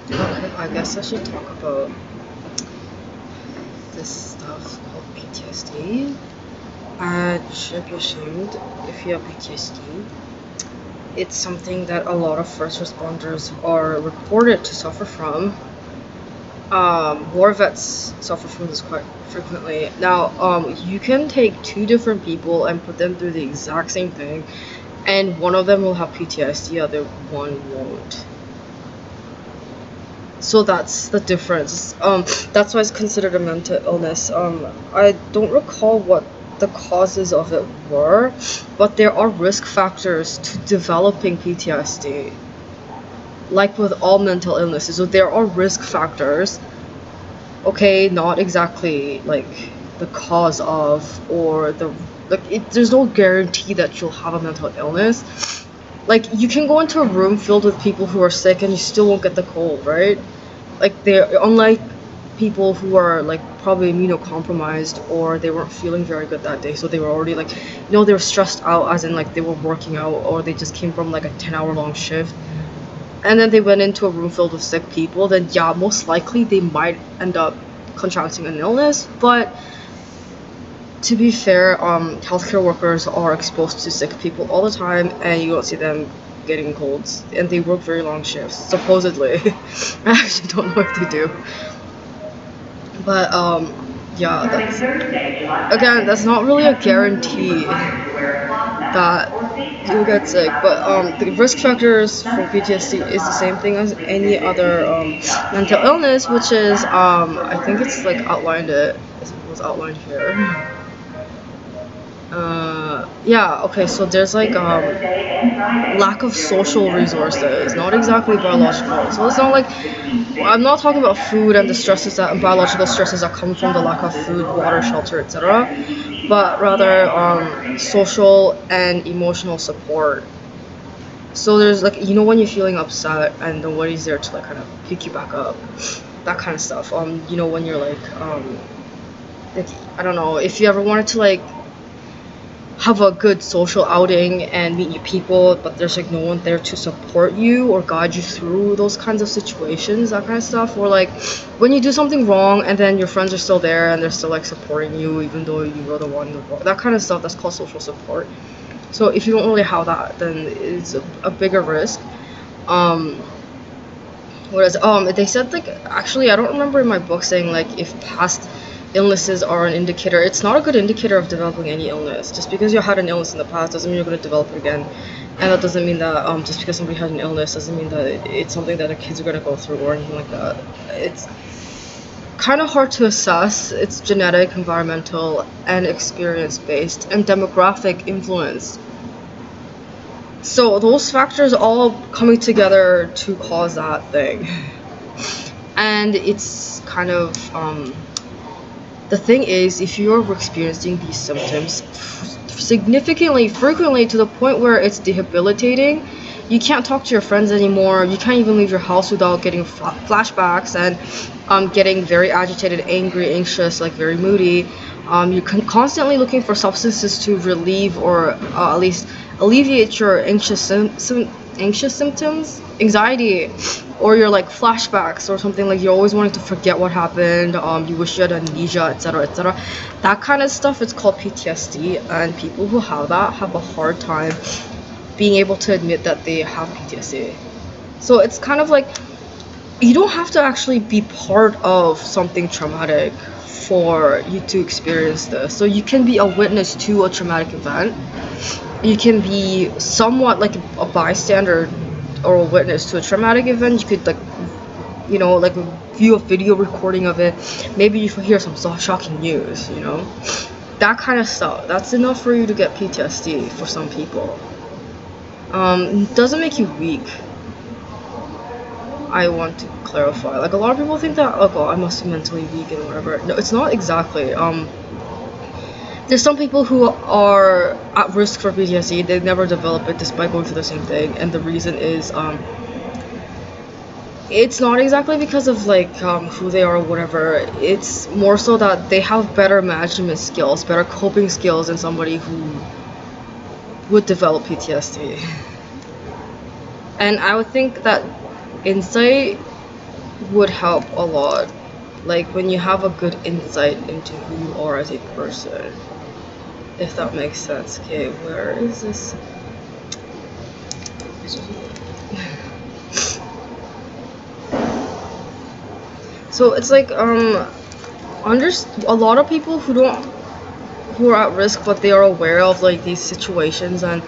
Okay, I guess I should talk about this stuff called PTSD. And you should be ashamed if you have PTSD. It's something that a lot of first responders are reported to suffer from. War vets suffer from this quite frequently. Now, you can take two different people and put them through the exact same thing, and one of them will have PTSD, the other one won't. So that's the difference. That's why it's considered a mental illness. I don't recall what the causes of it were, but there are risk factors to developing PTSD. Like with all mental illnesses, so there are risk factors. Okay, not exactly like the cause of or there's no guarantee that you'll have a mental illness. Like you can go into a room filled with people who are sick and you still won't get the cold, right? Like they're unlike people who are like probably immunocompromised or they weren't feeling very good that day, so they were already like, they were stressed out, as in like they were working out or they just came from like a 10-hour long shift and then they went into a room filled with sick people. Then yeah, most likely they might end up contracting an illness. But to be fair, healthcare workers are exposed to sick people all the time and you don't see them getting colds, and they work very long shifts supposedly. I actually don't know if they do, but yeah, that's again, that's not really a guarantee that you'll get sick. But the risk factors for PTSD is the same thing as any other mental illness, which is I think it's like outlined, it was outlined here. Yeah, okay, so there's like lack of social resources, not exactly biological. So it's not like, I'm not talking about food and the stresses that biological stresses that come from the lack of food, water, shelter, etc., but rather social and emotional support. So there's like, when you're feeling upset and nobody's there to like kind of pick you back up, that kind of stuff. When you're like I don't know, if you ever wanted to like have a good social outing and meet new people, but there's like no one there to support you or guide you through those kinds of situations, that kind of stuff. Or like when you do something wrong and then your friends are still there and they're still like supporting you even though you were the one wrong, that kind of stuff, that's called social support. So if you don't really have that, then it's a bigger risk. um Whereas they said like, actually I don't remember in my book saying like if past illnesses are an indicator. It's not a good indicator of developing any illness. Just because you had an illness in the past doesn't mean you're going to develop it again. And that doesn't mean that just because somebody had an illness doesn't mean that it's something that the kids are going to go through or anything like that. It's kind of hard to assess. It's genetic, environmental, and experience based, and demographic influence. So those factors all coming together to cause that thing. And it's kind of the thing is, if you're experiencing these symptoms significantly frequently to the point where it's debilitating, you can't talk to your friends anymore, you can't even leave your house without getting flashbacks and getting very agitated, angry, anxious, like very moody. You're constantly looking for substances to relieve or at least alleviate your anxious symptoms, anxiety, or your like flashbacks or something. Like you're always wanting to forget what happened. You wish you had amnesia, etc., etc. That kind of stuff. It's called PTSD, and people who have that have a hard time being able to admit that they have PTSD. So it's kind of like, you don't have to actually be part of something traumatic for you to experience this. So you can be a witness to a traumatic event. You can be somewhat like a bystander or a witness to a traumatic event. You could like, like view a video recording of it. Maybe you hear some shocking news, that kind of stuff. That's enough for you to get PTSD for some people. It doesn't make you weak. I want to clarify. Like a lot of people think that, oh, I must be mentally weak and whatever. No, it's not exactly. There's some people who are at risk for PTSD. They never develop it despite going through the same thing, and the reason is it's not exactly because of like who they are or whatever. It's more so that they have better management skills, better coping skills than somebody who would develop PTSD. And I would think that insight would help a lot. Like when you have a good insight into who you are as a person. If that makes sense. Okay, where is this? So it's like a lot of people who are at risk, but they are aware of like these situations, and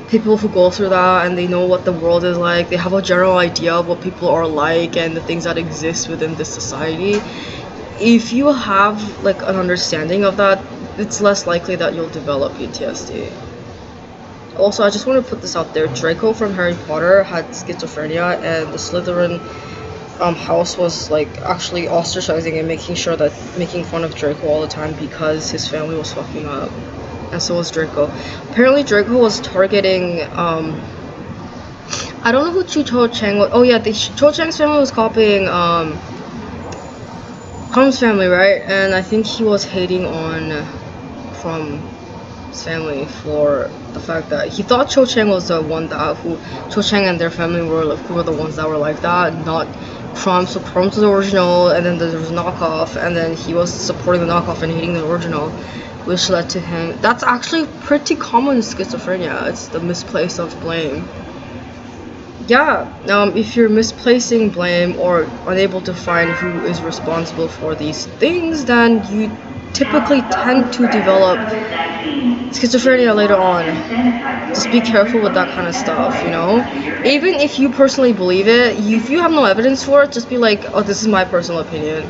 people who go through that and they know what the world is like, they have a general idea of what people are like and the things that exist within this society. If you have like an understanding of that, it's less likely that you'll develop PTSD. Also, I just want to put this out there. Draco from Harry Potter had schizophrenia, and the Slytherin house was like actually ostracizing and making fun of Draco all the time because his family was fucking up, and so was Draco. Apparently, Draco was targeting. I don't know who Cho Chang was. Oh yeah, Cho Chang's family was copying Crum's family, right? And I think he was hating on from his family for the fact that he thought Cho Chang was the one that Cho Chang and their family who were the ones that were like that, not Crumb. So Crumb was the original, and then there was knockoff, and then he was supporting the knockoff and hating the original, which led to him. That's actually pretty common in schizophrenia. It's the misplace of blame. Yeah, if you're misplacing blame or unable to find who is responsible for these things, then you typically tend to develop schizophrenia later on. Just be careful with that kind of stuff, you know? Even if you personally believe it, if you have no evidence for it, just be like, oh, this is my personal opinion.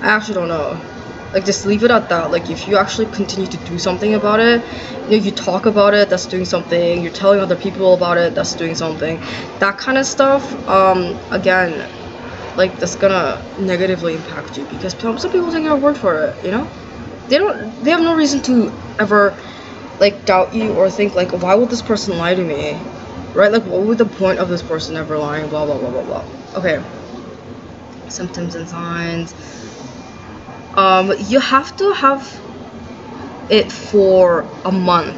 I actually don't know. Like, just leave it at that. Like, if you actually continue to do something about it, you talk about it, that's doing something. You're telling other people about it, that's doing something. That kind of stuff, again, like, that's gonna negatively impact you because some people take your word for it, you know? They have no reason to ever, like, doubt you or think, like, why would this person lie to me? Right? Like, what would the point of this person ever lying? Blah, blah, blah, blah, blah. Okay. Symptoms and signs. You have to have it for a month.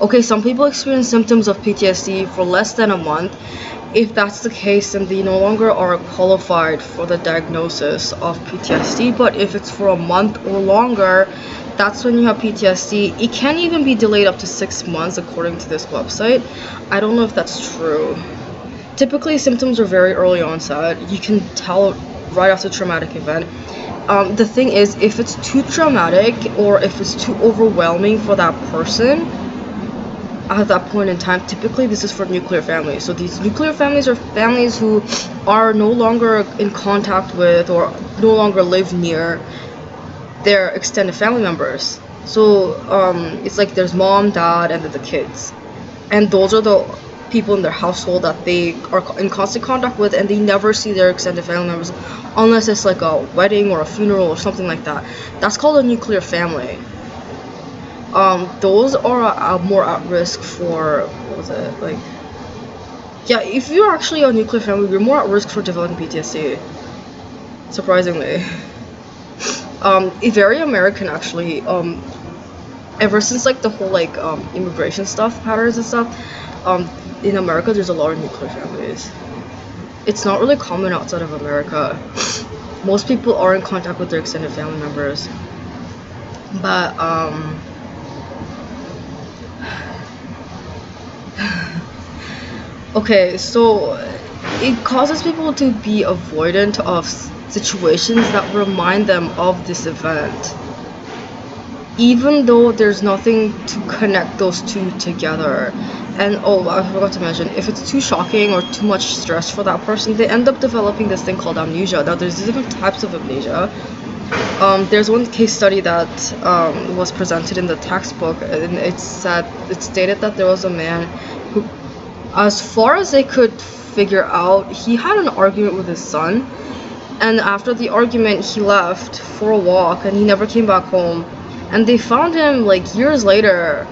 Okay, some people experience symptoms of PTSD for less than a month. If that's the case, then they no longer are qualified for the diagnosis of PTSD. But if it's for a month or longer, that's when you have PTSD. It can even be delayed up to 6 months according to this website. I don't know if that's true. Typically, symptoms are very early onset. You can tell right after a traumatic event. The thing is, if it's too traumatic or if it's too overwhelming for that person at that point in time, typically this is for nuclear families. So these nuclear families are families who are no longer in contact with or no longer live near their extended family members. So it's like there's mom, dad, and then the kids. And those are the people in their household that they are in constant contact with, and they never see their extended family members unless it's like a wedding or a funeral or something like that. That's called a nuclear family. Those are more at risk for, what was it, like, yeah, if you're actually a nuclear family, you're more at risk for developing PTSD, surprisingly. Very American, actually. Ever since like the whole like immigration stuff patterns and stuff, in America there's a lot of nuclear families. It's not really common outside of America. Most people are in contact with their extended family members, but okay, so it causes people to be avoidant of situations that remind them of this event, even though there's nothing to connect those two together. And oh, I forgot to mention, if it's too shocking or too much stress for that person, they end up developing this thing called amnesia. Now there's different types of amnesia. There's one case study that was presented in the textbook, and it stated that there was a man who, as far as they could figure out, he had an argument with his son, and after the argument he left for a walk and he never came back home, and they found him like years later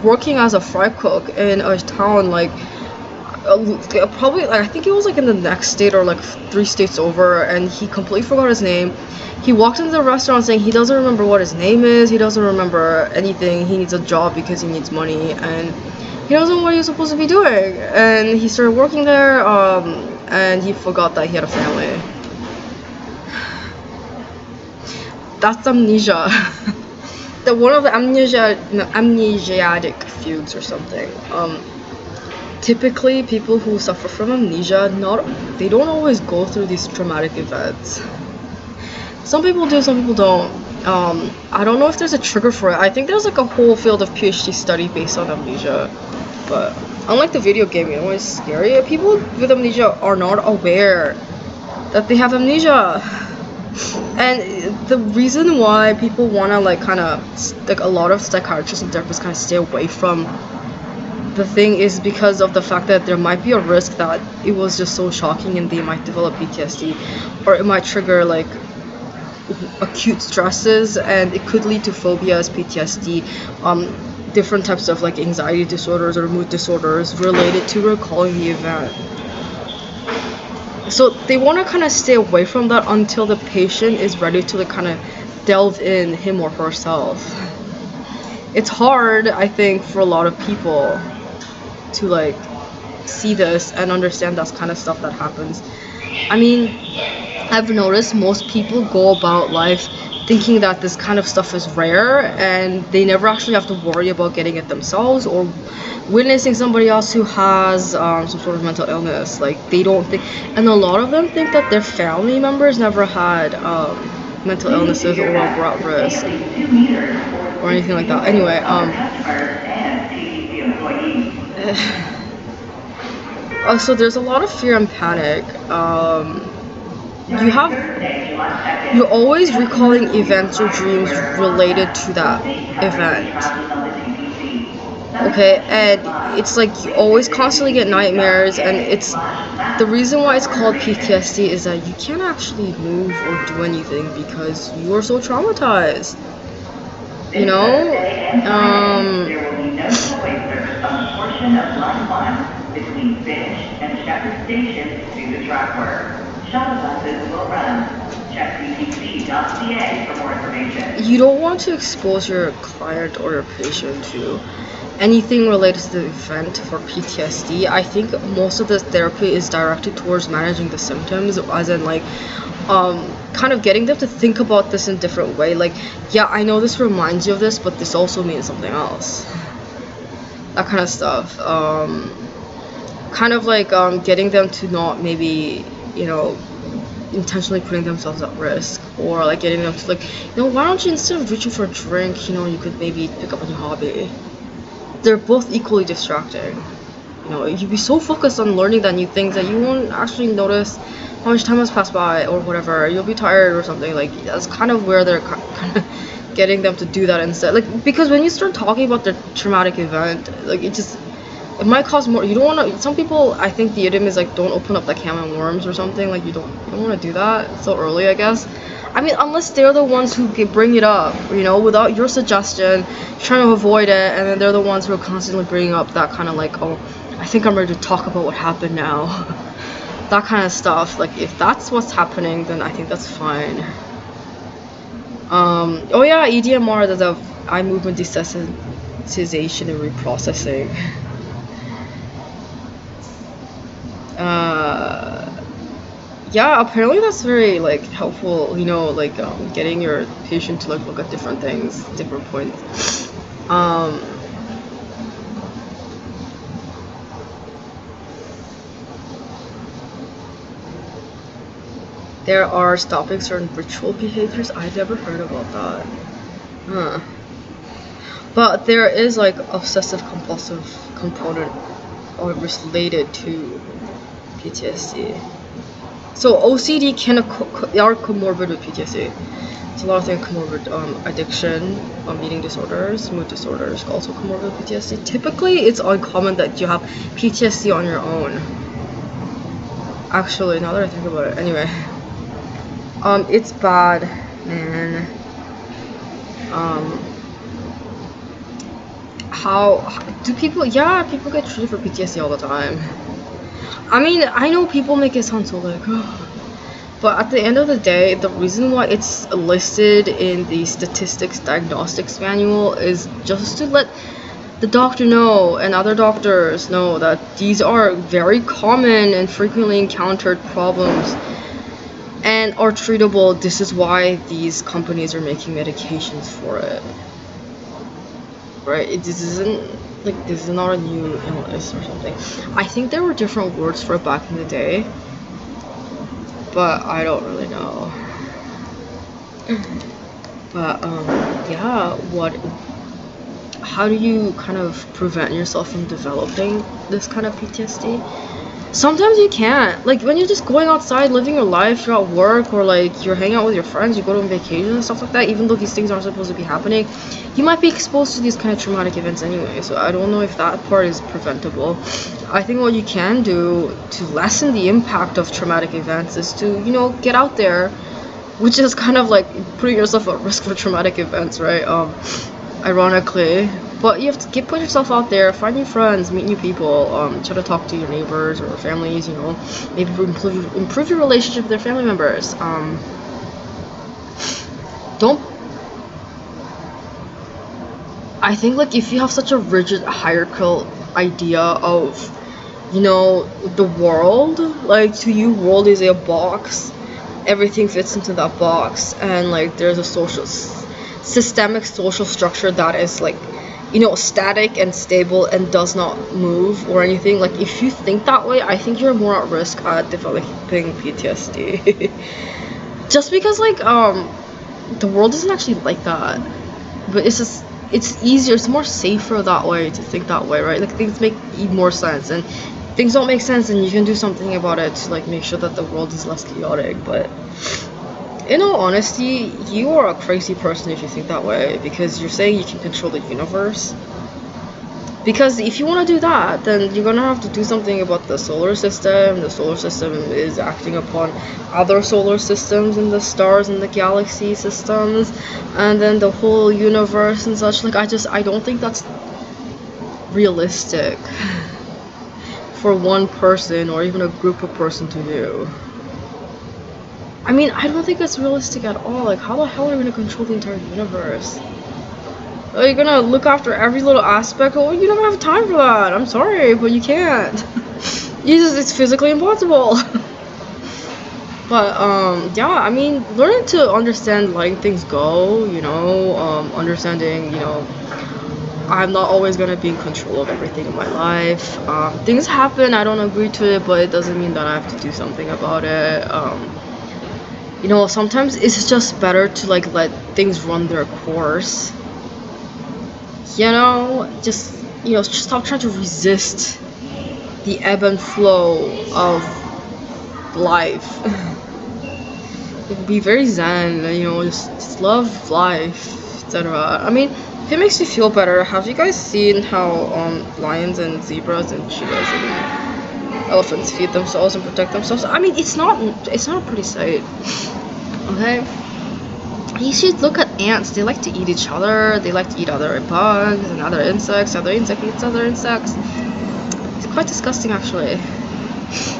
working as a fry cook in a town like probably, like, I think it was like in the next state or like 3 states over, and he completely forgot his name. He walked into the restaurant saying he doesn't remember what his name is, he doesn't remember anything, he needs a job because he needs money, and he doesn't know what he's supposed to be doing. And he started working there, and he forgot that he had a family. That's amnesia. The one of the amnesiatic fugues or something. Typically, people who suffer from amnesia, they don't always go through these traumatic events. Some people do, some people don't. I don't know if there's a trigger for it. I think there's like a whole field of PhD study based on amnesia. But unlike the video game, you know, it's scary. People with amnesia are not aware that they have amnesia. And the reason why people want to like a lot of psychiatrists and therapists kind of stay away from the thing is because of the fact that there might be a risk that it was just so shocking and they might develop PTSD, or it might trigger like acute stresses and it could lead to phobias, PTSD, different types of like anxiety disorders or mood disorders related to recalling the event. So they want to kind of stay away from that until the patient is ready to like kind of delve in him or herself. It's hard, I think, for a lot of people to like see this and understand that kind of stuff that happens. I mean, I've noticed most people go about life thinking that this kind of stuff is rare and they never actually have to worry about getting it themselves or witnessing somebody else who has some sort of mental illness. Like they don't think, and a lot of them think that their family members never had mental illnesses or were at risk or anything like that. Anyway, so there's a lot of fear and panic. You're always recalling events or dreams related to that event. Okay, and it's like you always constantly get nightmares, and it's the reason why it's called PTSD is that you can't actually move or do anything because you are so traumatized. You know? There will be no waivers on the portion of Line 1 between Finch and Shepherd Station due to track work. Shuttle buses will run. Check ptc.ca for more information. You don't want to expose your client or your patient to anything related to the event for PTSD. I think most of the therapy is directed towards managing the symptoms, as in like kind of getting them to think about this in a different way. Like, yeah, I know this reminds you of this, but this also means something else. That kind of stuff. Kind of like getting them to not maybe, you know, intentionally putting themselves at risk, or like getting them to like, you know, why don't you, instead of reaching for a drink, you know, you could maybe pick up a new hobby. They're both equally distracting. You know, you'd be so focused on learning that new things that you won't actually notice how much time has passed by or whatever. You'll be tired or something. Like, that's kind of where they're kind of getting them to do that instead. Like, because when you start talking about the traumatic event, like, it might cause more. You don't want to. Some people, I think the idiom is like, don't open up the can of worms or something. Like, you don't want to do that so early, I guess. I mean, unless they're the ones who can bring it up, you know, without your suggestion, trying to avoid it, and then they're the ones who are constantly bringing up that kind of like, oh, I think I'm ready to talk about what happened now. That kind of stuff. Like, if that's what's happening, then I think that's fine. Oh yeah, EDMR, there's a eye movement desensitization and reprocessing. Yeah, apparently that's very like helpful, you know, like getting your patient to like look at different things, different points. There are stopping certain ritual behaviors. I've never heard about that. Huh. But there is like obsessive compulsive component or related to PTSD. So OCD are comorbid with PTSD. It's a lot of things comorbid. Addiction, eating disorders, mood disorders, also comorbid with PTSD. Typically, it's uncommon that you have PTSD on your own. Actually, now that I think about it, anyway, it's bad, man. How do people? Yeah, people get treated for PTSD all the time. I mean, I know people make it sound so like, but at the end of the day, the reason why it's listed in the statistics diagnostics manual is just to let the doctor know and other doctors know that these are very common and frequently encountered problems and are treatable. This is why these companies are making medications for it. Right? This isn't like this is not a new illness or something. I think there were different words for it back in the day, but I don't really know. But yeah, how do you kind of prevent yourself from developing this kind of PTSD? Sometimes you can't. Like when you're just going outside, living your life, you're at work, or like you're hanging out with your friends, you go on vacation and stuff like that, even though these things aren't supposed to be happening, you might be exposed to these kind of traumatic events anyway. So I don't know if that part is preventable. I think what you can do to lessen the impact of traumatic events is to, you know, get out there, which is kind of like putting yourself at risk for traumatic events, right? Ironically, but you have to put yourself out there, find new friends, meet new people, try to talk to your neighbors or families, you know, maybe improve your relationship with their family members. Don't. I think like if you have such a rigid hierarchical idea of, you know, the world, like to you, world is a box. Everything fits into that box, and like there's a systemic social structure that is like, you know, static and stable and does not move or anything. Like if you think that way, I think you're more at risk at developing PTSD. Just because like the world isn't actually like that, but it's easier, it's more safer that way, to think that way, right? Like things make more sense, and things don't make sense, and you can do something about it to like make sure that the world is less chaotic. But in all honesty, you are a crazy person if you think that way, because you're saying you can control the universe. Because if you want to do that, then you're gonna have to do something about the solar system. The solar system is acting upon other solar systems and the stars and the galaxy systems, and then the whole universe and such. Like I don't think that's realistic for one person or even a group of person to do. I mean, I don't think it's realistic at all. Like, how the hell are you gonna control the entire universe? Are you gonna look after every little aspect? Oh, you don't have time for that. I'm sorry, but you can't. It's physically impossible. But yeah, I mean, learning to understand letting things go, you know, understanding, you know, I'm not always gonna be in control of everything in my life. Things happen, I don't agree to it, but it doesn't mean that I have to do something about it. You know, sometimes it's just better to like let things run their course. You know, just, you know, just stop trying to resist the ebb and flow of life. Be very zen, you know, just love life, etc. I mean, if it makes you feel better, have you guys seen how lions and zebras and cheetahs and elephants feed themselves and protect themselves? I mean, it's not a pretty sight. Okay, you should look at ants. They like to eat each other. They like to eat other bugs and other insects. Other insect eats other insects. It's quite disgusting, actually.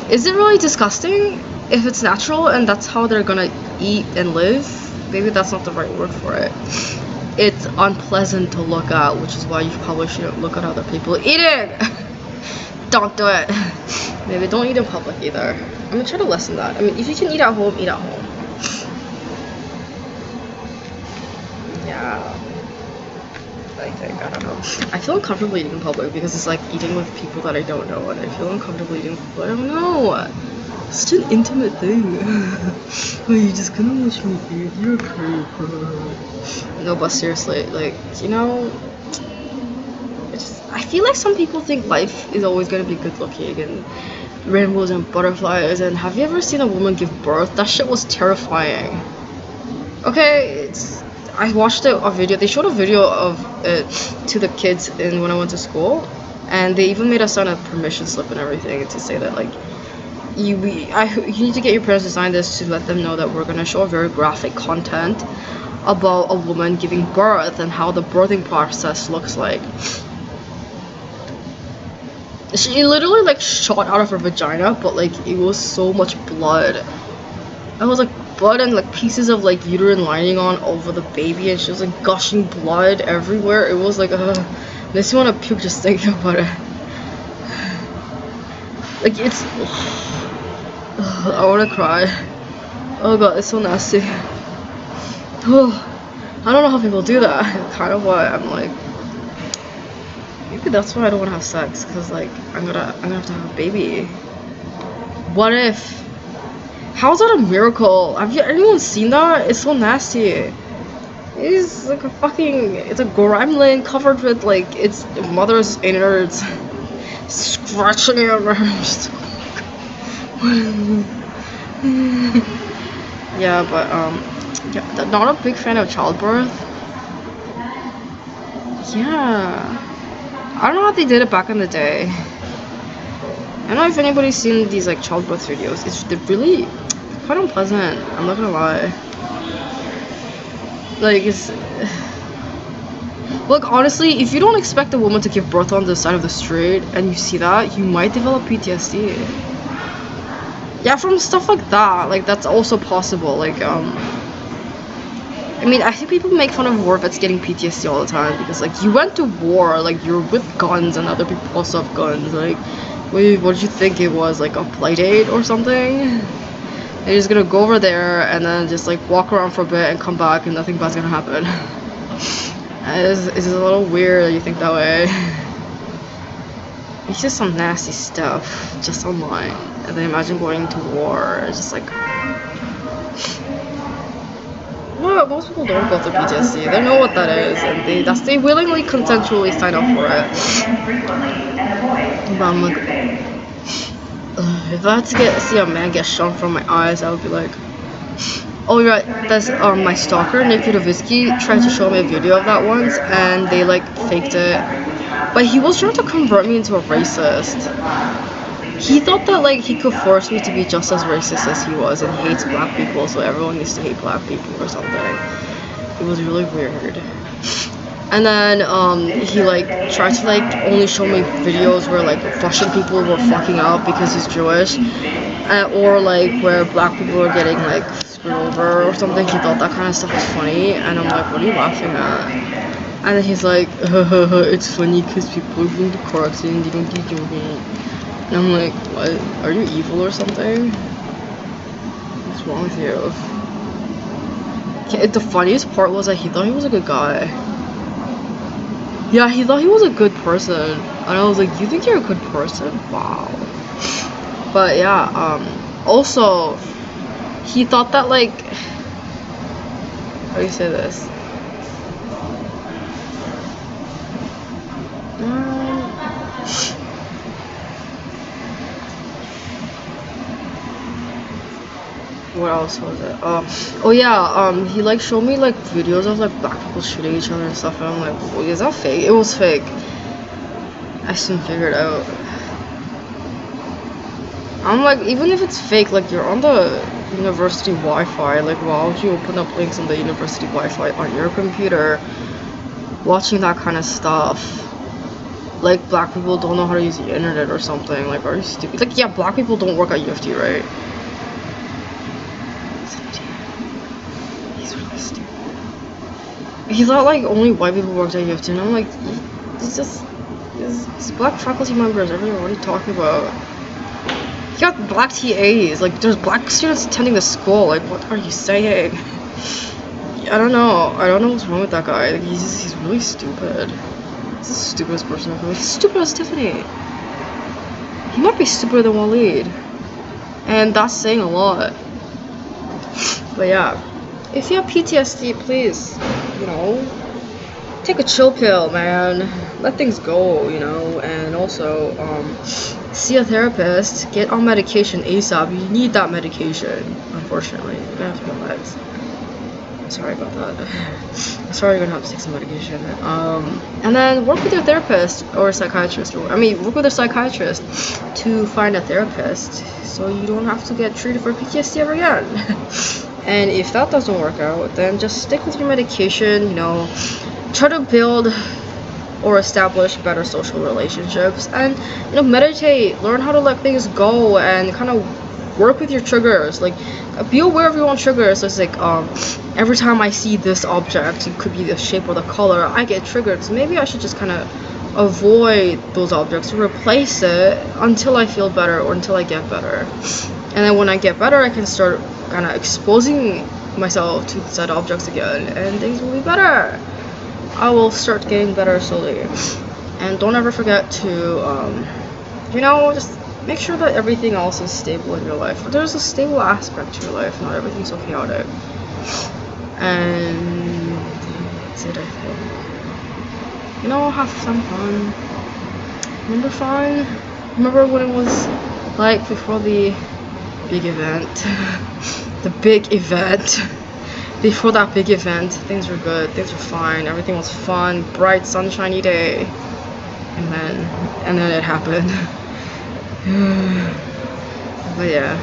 Is it really disgusting? If it's natural and that's how they're gonna eat and live, maybe that's not the right word for it. It's unpleasant to look at, which is why you probably shouldn't look at other people eating. Don't do it. Maybe don't eat in public either. I'm gonna try to lessen that. I mean, if you can eat at home, eat at home. Yeah. I think, I don't know. I feel uncomfortable eating in public because it's like eating with people that I don't know, and I feel uncomfortable eating with people I don't know. Such an intimate thing. Oh, you just gonna watch me eat? You're creepy. No, but seriously, like, you know, I feel like some people think life is always gonna be good looking and rainbows and butterflies. And have you ever seen a woman give birth? That shit was terrifying. Okay, I watched a video. They showed a video of it to the kids when I went to school, and they even made us sign a permission slip and everything to say that like you need to get your parents to sign this to let them know that we're gonna show very graphic content about a woman giving birth and how the birthing process looks like. She literally like shot out of her vagina, but like it was so much blood. It was like blood and like pieces of like uterine lining on over the baby, and she was like gushing blood everywhere. It was like Makes me wanna puke just thinking about it. Like it's I wanna cry. Oh god, it's so nasty. Oh, I don't know how people do that. Kind of why I'm like, maybe that's why I don't wanna have sex, cause like I'm gonna have to have a baby. What if? How's that a miracle? Have you anyone seen that? It's so nasty. It's like a fucking, it's a gremlin covered with like its mother's innards, scratching your arms. Yeah, but yeah, not a big fan of childbirth. Yeah, I don't know how they did it back in the day. I don't know if anybody's seen these like childbirth videos. They're really quite unpleasant. I'm not gonna lie. Like it's. Look, honestly, if you don't expect a woman to give birth on the side of the street and you see that, you might develop PTSD. Yeah, from stuff like that. Like that's also possible. Like I mean, I think people make fun of war vets getting PTSD all the time because like you went to war, like you're with guns and other people also have guns. Like, what did you think it was? Like a play date or something? They're just gonna go over there and then just like walk around for a bit and come back and nothing bad's gonna happen. It's a little weird that you think that way. It's just some nasty stuff just online. And then imagine going to war. It's just like, well, most people don't go through PTSD. They know what that is, and they willingly, consensually sign up for it. But I'm like, if I had to see a man get shot from my eyes, I would be like, oh right, that's my stalker Nick Udovitsky tried to show me a video of that once, and they like faked it. But he was trying to convert me into a racist. He thought that like he could force me to be just as racist as he was, and he hates black people, so everyone needs to hate black people or something. It was really weird. And then he like tried to like only show me videos where like Russian people were fucking up because he's Jewish, or like where black people were getting like screwed over or something. He thought that kind of stuff was funny, and I'm like, what are you laughing at? And then he's like, it's funny because people are doing the car accident, they don't get joking. And I'm like, what? Are you evil or something? What's wrong with you? The funniest part was that he thought he was a good guy. Yeah, he thought he was a good person. And I was like, you think you're a good person? Wow. But yeah, also, he thought that like, how do you say this? What else was it? Oh yeah, he like showed me like videos of like black people shooting each other and stuff, and I'm like, well, is that fake? It was fake. I soon figured out. I'm like, even if it's fake, like you're on the university Wi-Fi, like why would you open up links on the university Wi-Fi on your computer, watching that kind of stuff? Like black people don't know how to use the internet or something. Like, are you stupid? Like, yeah, black people don't work at UFT, right? He thought like only white people worked at UFT, and I'm like, it's black faculty members everywhere. What are you talking about? You got black TAs. Like, there's black students attending the school. Like, what are you saying? I don't know. I don't know what's wrong with that guy. Like, he's really stupid. He's the stupidest person I've ever. He's stupid as Tiffany. He might be stupider than Waleed, and that's saying a lot. But yeah. If you have PTSD, please, you know, take a chill pill, man. Let things go, you know, and also, see a therapist. Get on medication ASAP. You need that medication, unfortunately. You're gonna have to go meds. Sorry about that. Sorry you're gonna have to take some medication. And then work with your therapist or a psychiatrist. Work with a psychiatrist to find a therapist so you don't have to get treated for PTSD ever again. And if that doesn't work out, then just stick with your medication, you know, try to build or establish better social relationships, and, you know, meditate, learn how to let things go, and kind of work with your triggers. Like, be aware of your own triggers. So it's like, every time I see this object, it could be the shape or the color, I get triggered, so maybe I should just kind of avoid those objects, replace it until I feel better or until I get better. And then when I get better, I can start kind of exposing myself to said objects again, and things will be better. I will start getting better slowly. And don't ever forget to, just make sure that everything else is stable in your life. There's a stable aspect to your life, not everything's so chaotic. And that's it, I think. Have some fun. Remember fun? Remember when it was like before the big event? The big event. Before that big event, things were good, things were fine, everything was fun, bright, sunshiny day. And then it happened. But yeah.